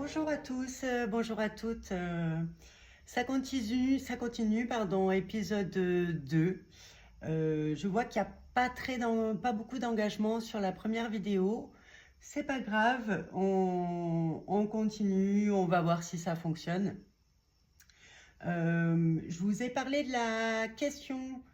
Bonjour à tous, bonjour à toutes. Ça continue, pardon, épisode 2. Je vois qu'il n'y a pas beaucoup d'engagement sur la première vidéo. C'est pas grave, on continue, on va voir si ça fonctionne. Je vous ai parlé de la question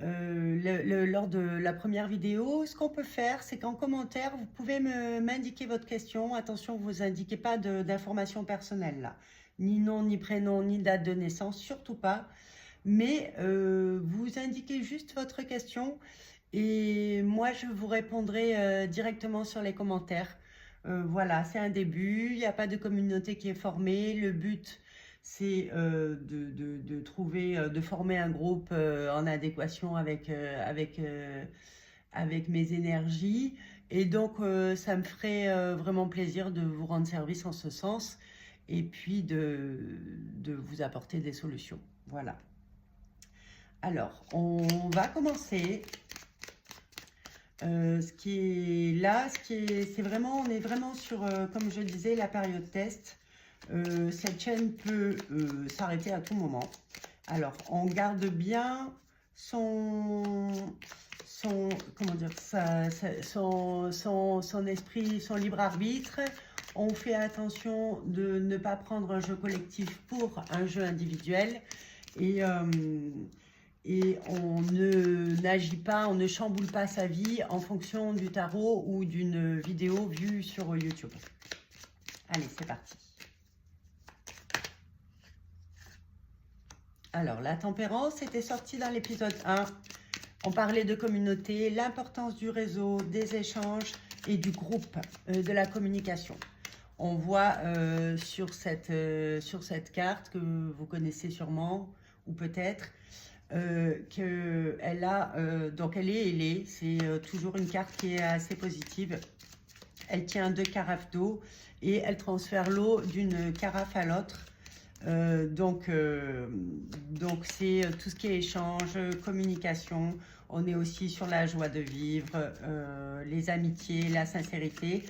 lors de la première vidéo. Ce qu'on peut faire, c'est qu'en commentaire, vous pouvez m'indiquer votre question. Attention, vous indiquez pas d'informations personnelles là. Ni nom, ni prénom, ni date de naissance, surtout pas. Mais vous indiquez juste votre question et moi, je vous répondrai directement sur les commentaires. Voilà, c'est un début, il n'y a pas de communauté qui est formée. Le but, c'est de trouver, de former un groupe en adéquation avec mes énergies. Et donc, ça me ferait vraiment plaisir de vous rendre service en ce sens et puis de vous apporter des solutions. Voilà. Alors, on va commencer. Ce qui est là, c'est vraiment, on est vraiment sur, comme je disais, la période test. Cette chaîne peut s'arrêter à tout moment. Alors, on garde bien comment dire, son esprit, son libre arbitre. On fait attention de ne pas prendre un jeu collectif pour un jeu individuel. Et on n'agit pas, on ne chamboule pas sa vie en fonction du tarot ou d'une vidéo vue sur YouTube. Allez, c'est parti. Alors, la tempérance était sortie dans l'épisode 1. On parlait de communauté, l'importance du réseau, des échanges et du groupe, de la communication. On voit sur cette carte que vous connaissez sûrement, ou peut-être, qu'elle a, donc elle est ailée, c'est toujours une carte qui est assez positive. Elle tient 2 carafes d'eau et elle transfère l'eau d'une carafe à l'autre. Donc c'est tout ce qui est échange, communication. On est aussi sur la joie de vivre, les amitiés, la sincérité.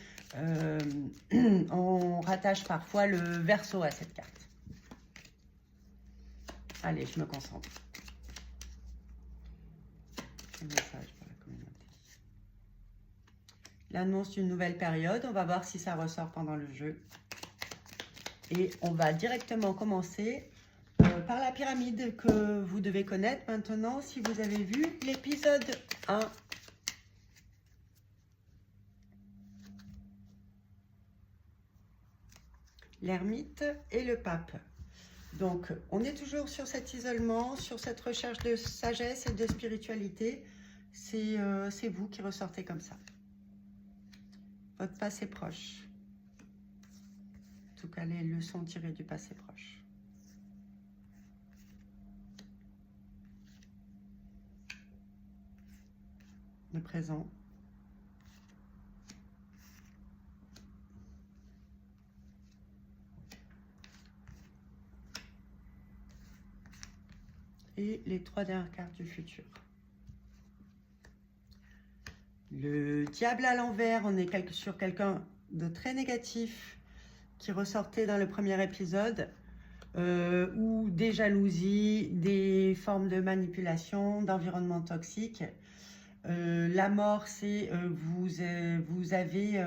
On rattache parfois le verso à cette carte. Allez, je me concentre. Message pour la communauté. L'annonce d'une nouvelle période, on va voir si ça ressort pendant le jeu. Et on va directement commencer par la pyramide que vous devez connaître maintenant si vous avez vu l'épisode 1. L'ermite et le pape. Donc, on est toujours sur cet isolement, sur cette recherche de sagesse et de spiritualité. C'est vous qui ressortez comme ça. Votre passé proche. En tout cas, les leçons tirées du passé proche. Le présent. Et les 3 dernières cartes du futur. Le diable à l'envers, on est sur quelqu'un de très négatif qui ressortait dans le premier épisode, ou des jalousies, des formes de manipulation, d'environnement toxique. La mort, c'est vous avez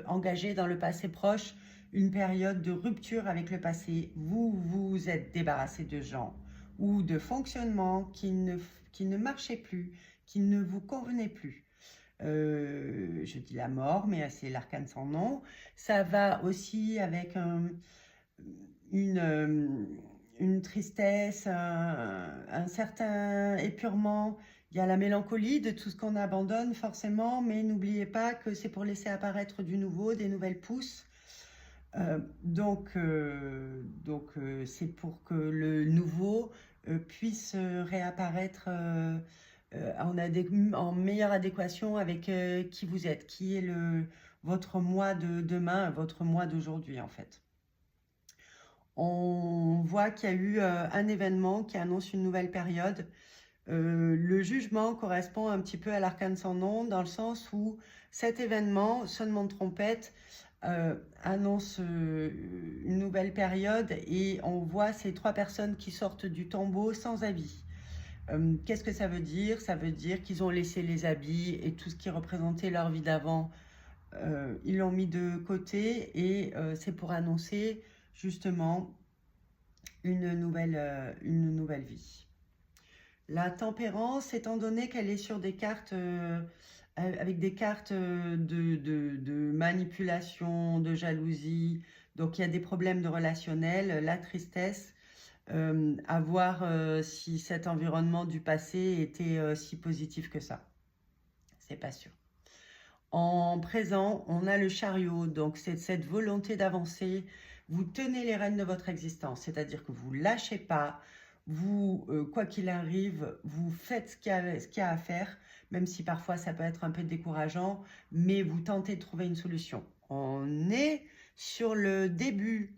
engagé dans le passé proche une période de rupture avec le passé. Vous vous êtes débarrassé de gens ou de fonctionnements qui ne marchaient plus, qui ne vous convenaient plus. Je dis la mort, mais c'est l'arcane sans nom. Ça va aussi avec une tristesse, un certain épurement. Il y a la mélancolie de tout ce qu'on abandonne forcément, mais n'oubliez pas que c'est pour laisser apparaître du nouveau, des nouvelles pousses. C'est pour que le nouveau puisse réapparaître en meilleure adéquation avec qui vous êtes, qui est votre moi de demain, votre moi d'aujourd'hui en fait. On voit qu'il y a eu un événement qui annonce une nouvelle période. Le jugement correspond un petit peu à l'arcane sans nom, dans le sens où cet événement, sonnement de trompette, annonce une nouvelle période et on voit ces 3 personnes qui sortent du tombeau sans habits. Qu'est-ce que ça veut dire? Ça veut dire qu'ils ont laissé les habits et tout ce qui représentait leur vie d'avant, ils l'ont mis de côté et c'est pour annoncer justement une nouvelle vie. La tempérance, étant donné qu'elle est sur des cartes, avec des cartes de manipulation, de jalousie, donc il y a des problèmes de relationnel, la tristesse, à voir si cet environnement du passé était si positif que ça. C'est pas sûr. En présent, on a le chariot, donc c'est cette volonté d'avancer. Vous tenez les rênes de votre existence, c'est-à-dire que vous lâchez pas, vous, quoi qu'il arrive, vous faites ce qu'il y a à faire, même si parfois ça peut être un peu décourageant, mais vous tentez de trouver une solution. On est sur le début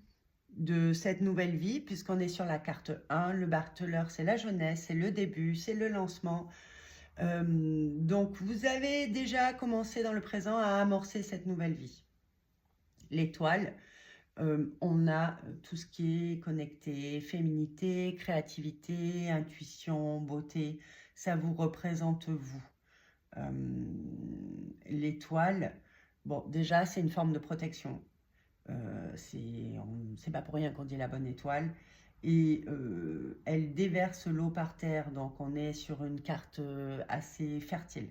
de cette nouvelle vie, puisqu'on est sur la carte 1, le barteleur, c'est la jeunesse, c'est le début, c'est le lancement. Donc, vous avez déjà commencé dans le présent à amorcer cette nouvelle vie. L'étoile, on a tout ce qui est connecté, féminité, créativité, intuition, beauté, ça vous représente vous. L'étoile, bon, déjà, c'est une forme de protection. C'est pas pour rien qu'on dit la bonne étoile. Et elle déverse l'eau par terre, donc on est sur une carte assez fertile.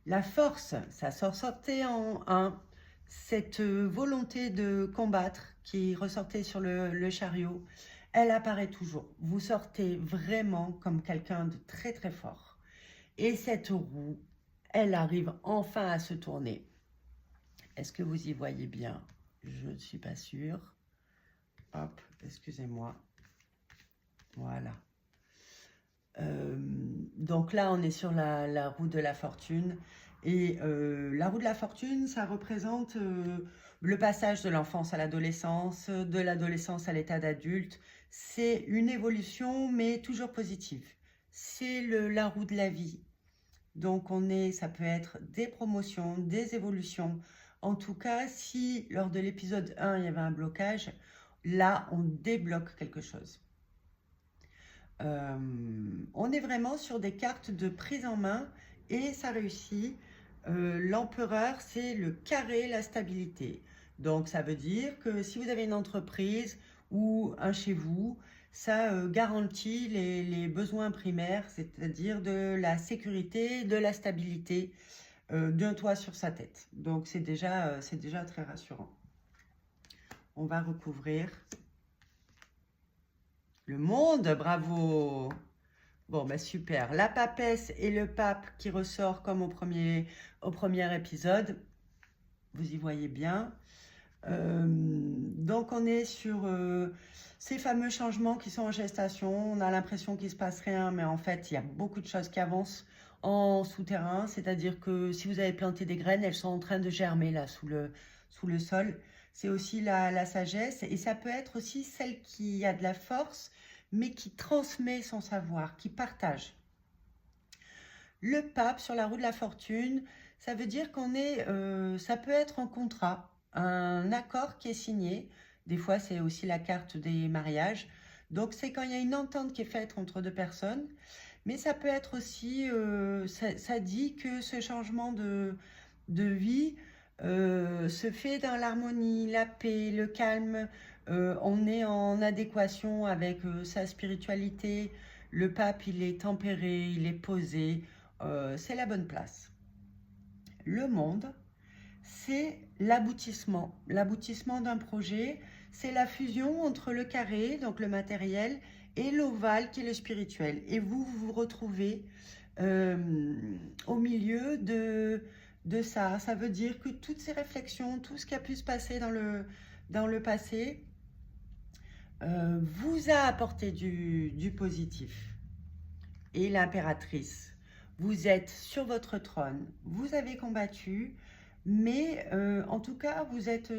La force, ça sortait en 1. Cette volonté de combattre qui ressortait sur le chariot, elle apparaît toujours. Vous sortez vraiment comme quelqu'un de très très fort. Et cette roue, elle arrive enfin à se tourner. Est-ce que vous y voyez bien? Je ne suis pas sûre. Hop, excusez-moi. Voilà. Donc là, on est sur la roue de la fortune. Et la roue de la fortune, ça représente le passage de l'enfance à l'adolescence, de l'adolescence à l'état d'adulte. C'est une évolution, mais toujours positive. C'est la roue de la vie. Donc ça peut être des promotions, des évolutions. En tout cas, si lors de l'épisode 1, il y avait un blocage, là, on débloque quelque chose. On est vraiment sur des cartes de prise en main et ça réussit. L'empereur, c'est le carré, la stabilité. Donc, ça veut dire que si vous avez une entreprise ou un chez vous, ça garantit les besoins primaires, c'est-à-dire de la sécurité, de la stabilité, d'un toit sur sa tête. Donc, c'est déjà très rassurant. On va recouvrir le monde, bravo! Bon, ben super. La papesse et le pape qui ressort comme au premier épisode. Vous y voyez bien. Donc, on est sur ces fameux changements qui sont en gestation. On a l'impression qu'il ne se passe rien, mais en fait, il y a beaucoup de choses qui avancent en souterrain. C'est-à-dire que si vous avez planté des graines, elles sont en train de germer là sous le sol. C'est aussi la sagesse et ça peut être aussi celle qui a de la force, mais qui transmet son savoir, qui partage. Le pape sur la roue de la fortune, ça veut dire ça peut être un contrat, un accord qui est signé. Des fois, c'est aussi la carte des mariages. Donc, c'est quand il y a une entente qui est faite entre 2 personnes. Mais ça peut être aussi, ça dit que ce changement de vie se fait dans l'harmonie, la paix, le calme. On est en adéquation avec sa spiritualité. Le pape, il est tempéré, il est posé. C'est la bonne place. Le monde, c'est l'aboutissement. L'aboutissement d'un projet, c'est la fusion entre le carré, donc le matériel, et l'ovale qui est le spirituel. Et vous vous retrouvez au milieu de ça. Ça veut dire que toutes ces réflexions, tout ce qui a pu se passer dans le passé, vous a apporté du positif. Et l'impératrice, vous êtes sur votre trône, vous avez combattu, mais en tout cas, vous êtes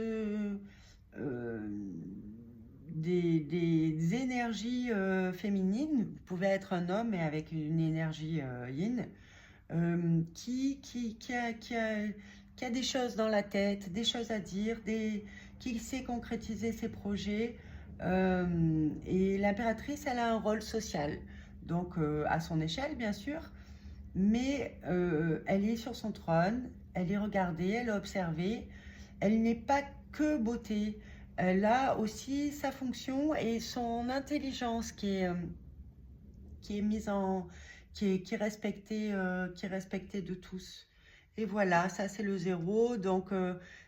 des énergies féminines. Vous pouvez être un homme, mais avec une énergie yin, qui qui a des choses dans la tête, des choses à dire, qui sait concrétiser ses projets. Et l'impératrice, elle a un rôle social, donc à son échelle, bien sûr, mais elle est sur son trône, elle est regardée, elle est observée, elle n'est pas que beauté, elle a aussi sa fonction et son intelligence qui est mise en, qui est respectée de tous. Et voilà, ça c'est le zéro, donc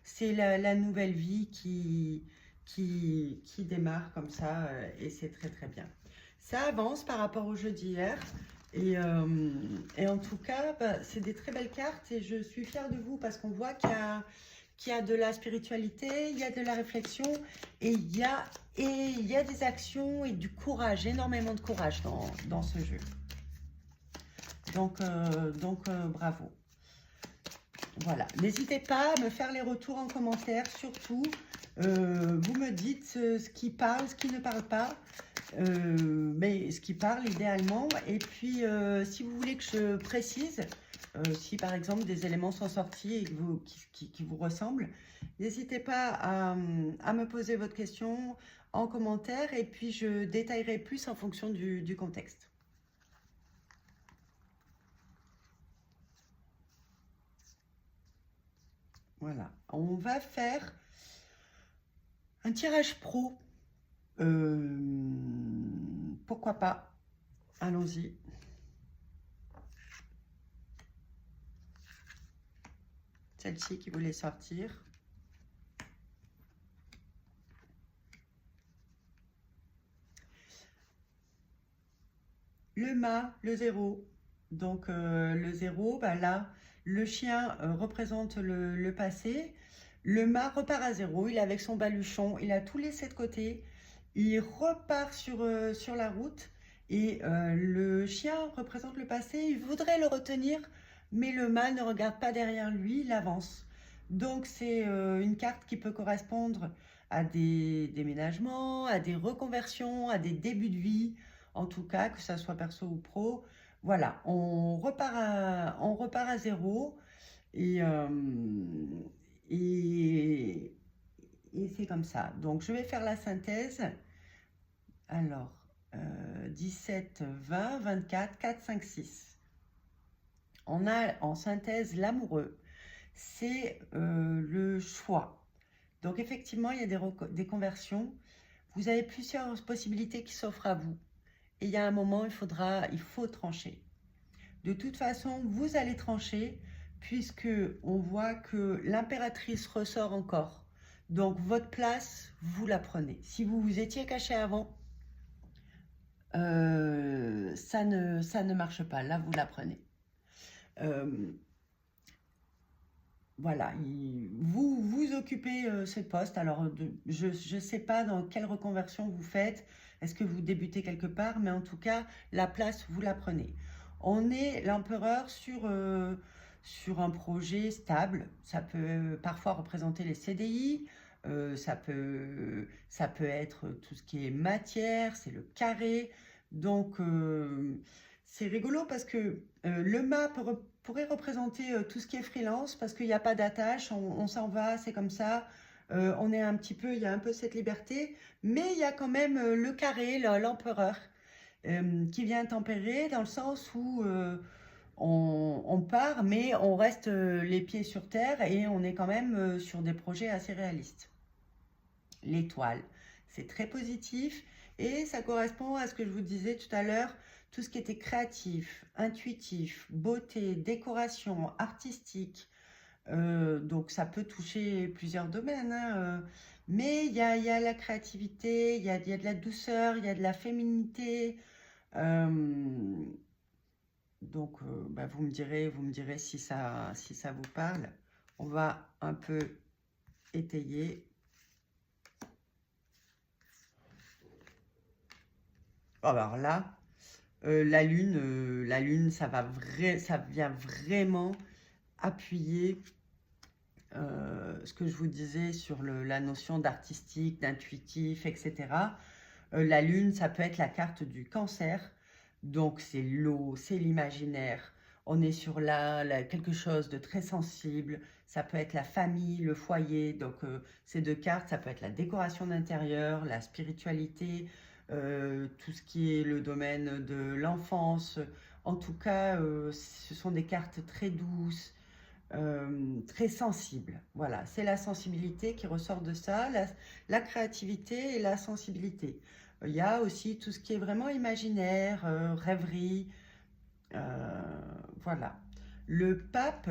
c'est la nouvelle vie qui démarre comme ça, et c'est très très bien. Ça avance par rapport au jeu d'hier, et en tout cas, bah, c'est des très belles cartes, et je suis fière de vous parce qu'on voit qu'il y a de la spiritualité, il y a de la réflexion, et il y a des actions et du courage, énormément de courage dans ce jeu. Donc bravo. Voilà, n'hésitez pas à me faire les retours en commentaire, surtout. Vous me dites ce qui parle, ce qui ne parle pas, mais ce qui parle idéalement. Et puis, si vous voulez que je précise, si par exemple des éléments sont sortis et qui vous ressemblent, n'hésitez pas à me poser votre question en commentaire et puis je détaillerai plus en fonction du contexte. Voilà, on va faire un tirage pro. Pourquoi pas? Allons-y. Celle-ci qui voulait sortir. Le mât, le zéro. Donc le zéro, bah là, le chien représente le passé. Le mât repart à zéro, il est avec son baluchon, il a tout laissé de côté. Il repart sur la route et le chien représente le passé. Il voudrait le retenir, mais le mât ne regarde pas derrière lui, il avance. Donc c'est une carte qui peut correspondre à des déménagements, à des reconversions, à des débuts de vie, en tout cas, que ça soit perso ou pro. Voilà, on repart à zéro et, et, et c'est comme ça. Donc, je vais faire la synthèse. Alors, 17, 20, 24, 4, 5, 6. On a en synthèse l'amoureux. C'est le choix. Donc, effectivement, il y a des conversions. Vous avez plusieurs possibilités qui s'offrent à vous. Et il y a un moment, il faut trancher. De toute façon, vous allez trancher puisque on voit que l'impératrice ressort encore. Donc, votre place, vous la prenez. Si vous vous étiez caché avant, ça ne marche pas. Là, vous la prenez. Voilà, vous occupez ce poste. Alors, je ne sais pas dans quelle reconversion vous faites. Est-ce que vous débutez quelque part? Mais en tout cas, la place, vous la prenez. On est l'empereur sur un projet stable. Ça peut parfois représenter les CDI. Ça peut être tout ce qui est matière, c'est le carré. Donc, c'est rigolo parce que le mât pourrait représenter tout ce qui est freelance parce qu'il n'y a pas d'attache, on s'en va, c'est comme ça. On est un petit peu, il y a un peu cette liberté, mais il y a quand même le carré, l'empereur, qui vient tempérer dans le sens où on part, mais on reste les pieds sur terre et on est quand même sur des projets assez réalistes. L'étoile, c'est très positif et ça correspond à ce que je vous disais tout à l'heure, tout ce qui était créatif, intuitif, beauté, décoration, artistique. Donc ça peut toucher plusieurs domaines, hein, mais il y a la créativité, il y a de la douceur, il y a de la féminité. Donc bah, vous me direz si ça vous parle. On va un peu étayer. Alors là, la lune, ça vient vraiment appuyer ce que je vous disais sur la notion d'artistique, d'intuitif, etc. La lune, ça peut être la carte du cancer. Donc, c'est l'eau, c'est l'imaginaire. On est sur quelque chose de très sensible. Ça peut être la famille, le foyer. Donc, ces deux cartes, ça peut être la décoration d'intérieur, la spiritualité, tout ce qui est le domaine de l'enfance. En tout cas, ce sont des cartes très douces, très sensibles. Voilà, c'est la sensibilité qui ressort de ça, la créativité et la sensibilité. Il y a aussi tout ce qui est vraiment imaginaire, rêverie. Voilà. Le pape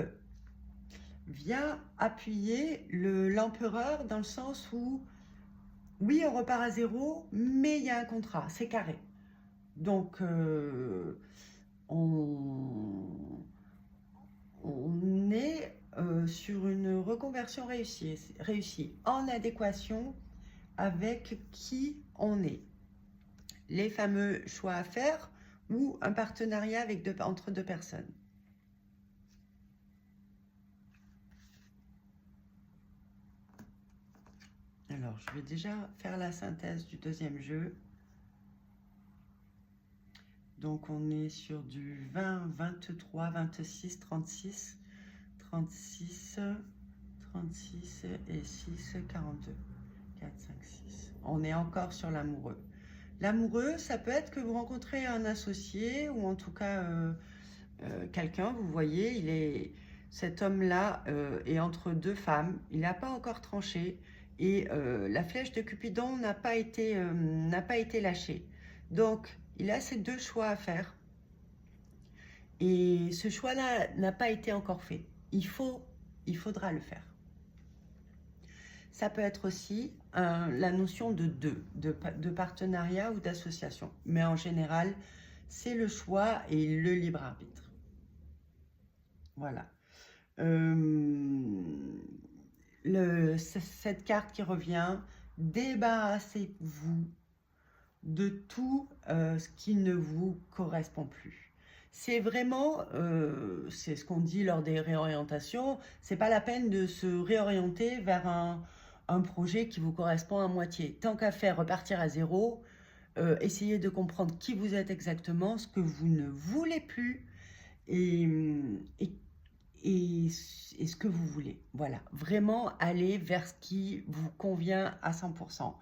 vient appuyer l'empereur dans le sens où, oui, on repart à zéro, mais il y a un contrat, c'est carré. Donc, on est sur une reconversion réussie, en adéquation avec qui on est. Les fameux choix à faire ou un partenariat entre deux personnes. Alors, je vais déjà faire la synthèse du deuxième jeu. Donc, on est sur du 20, 23, 26, 36, 36, 36 et 6, 42. 4, 5, 6. On est encore sur l'amoureux. L'amoureux, ça peut être que vous rencontrez un associé ou en tout cas quelqu'un, vous voyez, cet homme-là est entre deux femmes, il n'a pas encore tranché et la flèche de Cupidon n'a pas été lâchée. Donc, il a ces deux choix à faire et ce choix-là n'a pas été encore fait. Il faudra le faire. Ça peut être aussi la notion de partenariat ou d'association. Mais en général, c'est le choix et le libre arbitre. Voilà. Cette carte qui revient, débarrassez-vous de tout ce qui ne vous correspond plus. C'est vraiment, c'est ce qu'on dit lors des réorientations, c'est pas la peine de se réorienter vers un projet qui vous correspond à moitié. Tant qu'à faire, repartir à zéro, essayez de comprendre qui vous êtes exactement, ce que vous ne voulez plus et ce que vous voulez. Voilà, vraiment aller vers ce qui vous convient à 100%.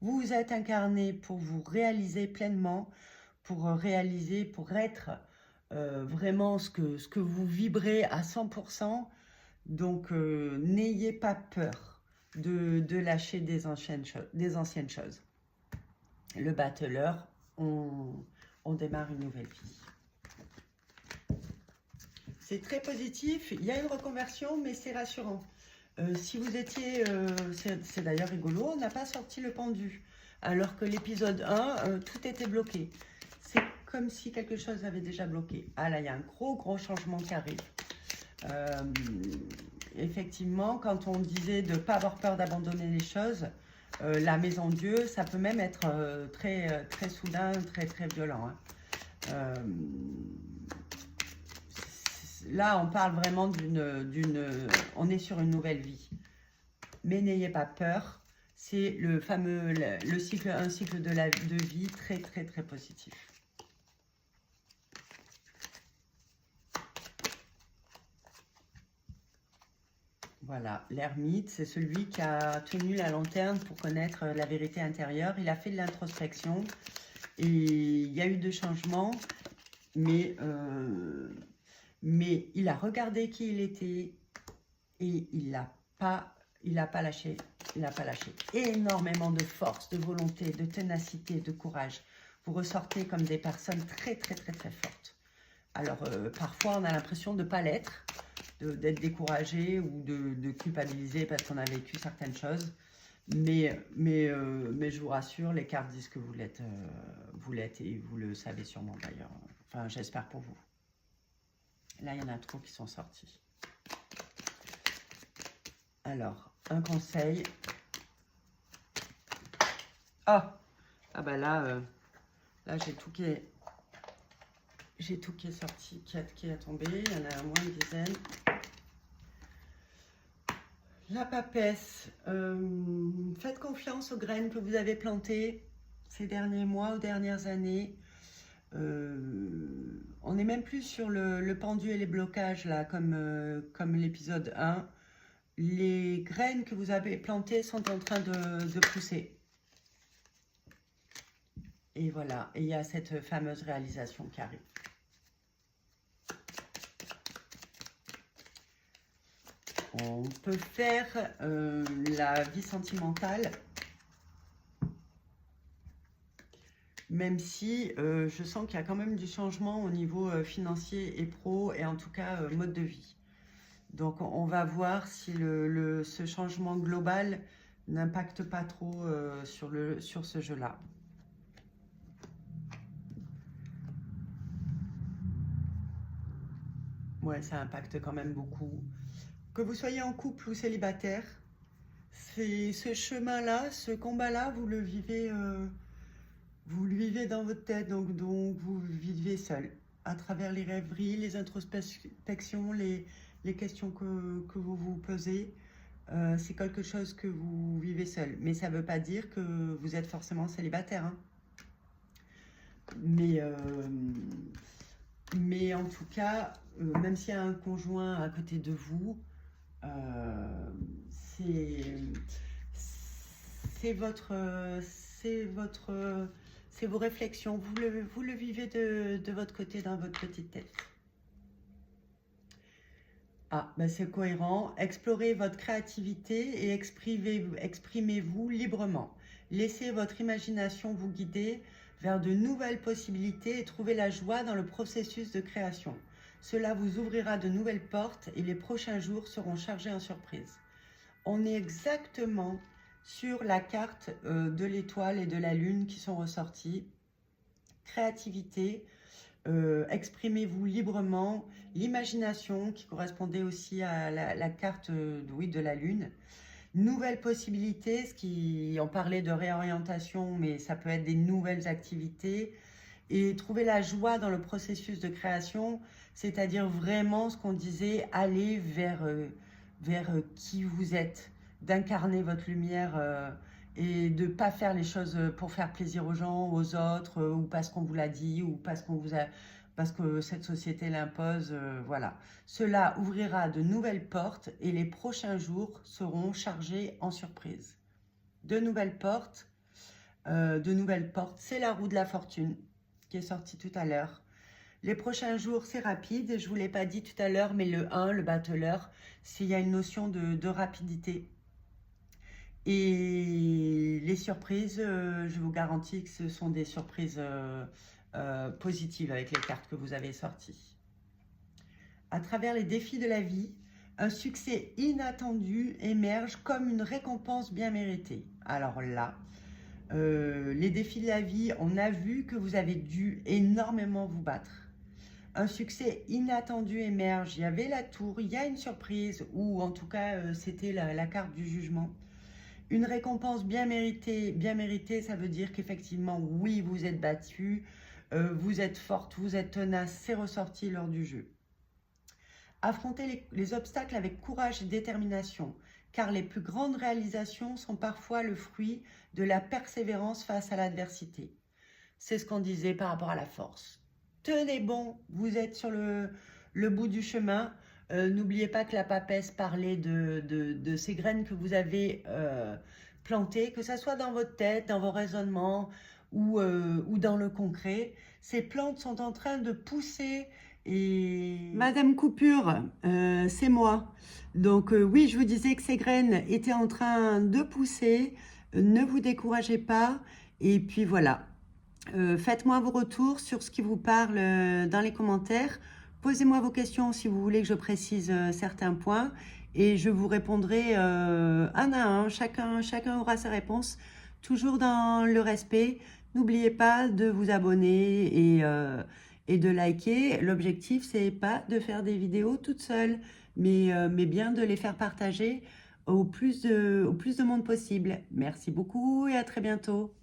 Vous vous êtes incarné pour vous réaliser pleinement, pour être vraiment ce que vous vibrez à 100%. Donc, n'ayez pas peur de lâcher des anciennes choses. Le battleur, on démarre une nouvelle vie. C'est très positif, il y a une reconversion, mais c'est rassurant. Si vous étiez, c'est d'ailleurs rigolo, on n'a pas sorti le pendu, alors que l'épisode 1, tout était bloqué. C'est comme si quelque chose avait déjà bloqué. Ah là, il y a un gros changement qui arrive. Effectivement, quand on disait de ne pas avoir peur d'abandonner les choses, la maison Dieu, ça peut même être très soudain, très violent. Hein. Là, on parle vraiment on est sur une nouvelle vie. Mais n'ayez pas peur. C'est le fameux, un cycle de vie très positif. Voilà, l'ermite, c'est celui qui a tenu la lanterne pour connaître la vérité intérieure. Il a fait de l'introspection et il y a eu des changements, mais il a regardé qui il était et il n'a pas lâché. Il n'a pas lâché. Énormément de force, de volonté, de ténacité, de courage. Vous ressortez comme des personnes très fortes. Alors, parfois, on a l'impression de ne pas l'être, d'être découragé ou de culpabiliser parce qu'on a vécu certaines choses. Mais je vous rassure, les cartes disent que vous l'êtes et vous le savez sûrement d'ailleurs. Enfin, j'espère pour vous. Là, il y en a trop qui sont sortis. Alors, un conseil. Ah bah là j'ai tout qui est sorti, qui est tombé. Il y en a au moins une dizaine. La papesse. Faites confiance aux graines que vous avez plantées ces derniers mois ou dernières années. On n'est même plus sur le pendu et les blocages, là, comme l'épisode 1. Les graines que vous avez plantées sont en train de pousser. Et voilà, et il y a cette fameuse réalisation qui arrive. On peut faire la vie sentimentale, même si je sens qu'il y a quand même du changement au niveau financier et pro, et en tout cas mode de vie. Donc on va voir si ce changement global n'impacte pas trop sur ce jeu-là. Ouais, ça impacte quand même beaucoup. Que vous soyez en couple ou célibataire, ce chemin-là, ce combat-là, vous le vivez dans votre tête, donc vous vivez seul, à travers les rêveries, les introspections, les questions que vous vous posez. C'est quelque chose que vous vivez seul. Mais ça ne veut pas dire que vous êtes forcément célibataire, hein. Mais en tout cas, même s'il y a un conjoint à côté de vous, c'est vos réflexions. Vous le vivez de votre côté, dans votre petite tête. Ah, ben c'est cohérent. Explorez votre créativité et exprimez-vous librement. Laissez votre imagination vous guider vers de nouvelles possibilités et trouvez la joie dans le processus de création. Cela vous ouvrira de nouvelles portes et les prochains jours seront chargés en surprises. On est exactement sur la carte de l'étoile et de la lune qui sont ressorties. Créativité, exprimez-vous librement, l'imagination qui correspondait aussi à la carte de la lune. Nouvelles possibilités, on parlait de réorientation, mais ça peut être des nouvelles activités. Et trouver la joie dans le processus de création, c'est-à-dire vraiment ce qu'on disait, aller vers qui vous êtes, d'incarner votre lumière et de ne pas faire les choses pour faire plaisir aux gens, aux autres, ou parce qu'on vous l'a dit, ou parce que cette société l'impose, voilà. Cela ouvrira de nouvelles portes et les prochains jours seront chargés en surprise. De nouvelles portes, c'est la roue de la fortune qui est sortie tout à l'heure. Les prochains jours, c'est rapide. Je ne vous l'ai pas dit tout à l'heure, mais le 1, le battleur, il y a une notion de rapidité. Et les surprises, je vous garantis que ce sont des surprises positives avec les cartes que vous avez sorties. À travers les défis de la vie, un succès inattendu émerge comme une récompense bien méritée. Alors là, les défis de la vie, on a vu que vous avez dû énormément vous battre. Un succès inattendu émerge. Il y avait la tour, il y a une surprise, ou en tout cas, c'était la carte du jugement. Une récompense bien méritée, ça veut dire qu'effectivement, oui, vous êtes battu, vous êtes forte, vous êtes tenace, c'est ressorti lors du jeu. Affrontez les obstacles avec courage et détermination, car les plus grandes réalisations sont parfois le fruit de la persévérance face à l'adversité. C'est ce qu'on disait par rapport à la force. Tenez bon, vous êtes sur le bout du chemin. N'oubliez pas que la papesse parlait de ces graines que vous avez plantées, que ce soit dans votre tête, dans vos raisonnements ou dans le concret. Ces plantes sont en train de pousser. Et Madame Coupure, c'est moi. Donc oui, je vous disais que ces graines étaient en train de pousser. Ne vous découragez pas. Et puis voilà. Faites-moi vos retours sur ce qui vous parle dans les commentaires. Posez-moi vos questions si vous voulez que je précise certains points. Et je vous répondrai un à un. Chacun aura sa réponse. Toujours dans le respect. N'oubliez pas de vous abonner et de liker. L'objectif, c'est pas de faire des vidéos toute seule, mais bien de les faire partager au plus de monde possible. Merci beaucoup et à très bientôt.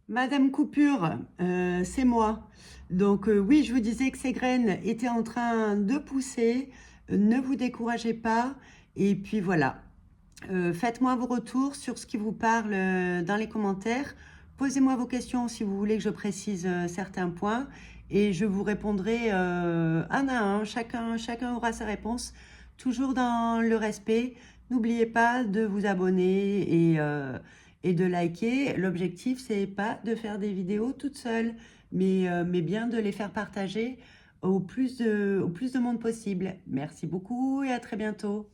Madame Coupure, c'est moi. Donc oui, je vous disais que ces graines étaient en train de pousser. Ne vous découragez pas. Et puis voilà. Faites-moi vos retours sur ce qui vous parle dans les commentaires. Posez-moi vos questions si vous voulez que je précise certains points et je vous répondrai un à un. Chacun aura sa réponse, toujours dans le respect. N'oubliez pas de vous abonner et de liker. L'objectif, c'est pas de faire des vidéos toute seule, mais bien de les faire partager au plus de monde possible. Merci beaucoup et à très bientôt.